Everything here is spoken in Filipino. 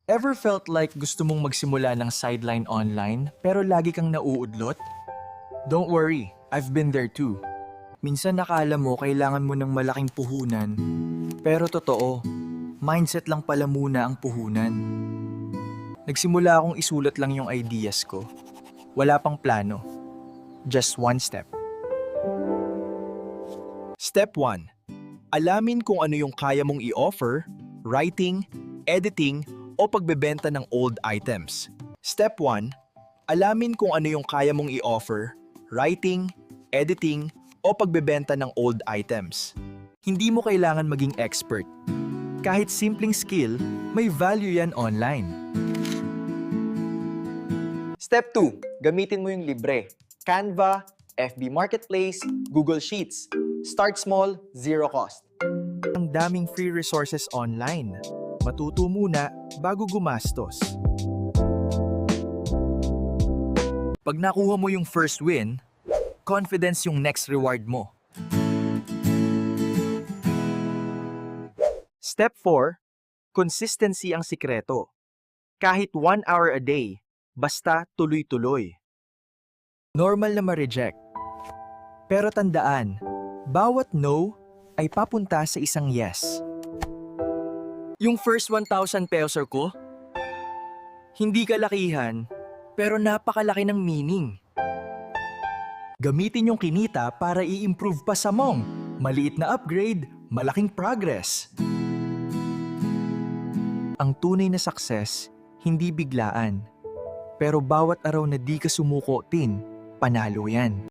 Ever felt like gusto mong magsimula ng sideline online pero lagi kang nauudlot? Don't worry, I've been there too. Minsan nakala mo kailangan mo ng malaking puhunan, pero totoo, mindset lang pala muna ang puhunan. Nagsimula akong isulat lang yung ideas ko. Wala pang plano. Just one step. Step 1. Alamin kung ano yung kaya mong i-offer, writing, editing, o pagbebenta ng old items. Step 1. Alamin kung ano yung kaya mong i-offer, writing, editing, o pagbebenta ng old items. Hindi mo kailangan maging expert. Kahit simpleng skill, may value yan online. Step 2. Gamitin mo yung libre. Canva, FB Marketplace, Google Sheets. Start small, zero cost. Ang daming free resources online. Matuto muna bago gumastos. Pag nakuha mo yung first win, confidence yung next reward mo. Step 4. Consistency ang sikreto. Kahit 1 hour a day, basta tuloy-tuloy. Normal na ma-reject. Pero tandaan, bawat no ay papunta sa isang yes. Yung first 1,000 pesos ko, hindi kalakihan, pero napakalaki ng meaning. Gamitin yung kinita para i-improve pa sa mong. Maliit na upgrade, malaking progress. Ang tunay na success, hindi biglaan. Pero bawat araw na di ka sumuko, panalo yan.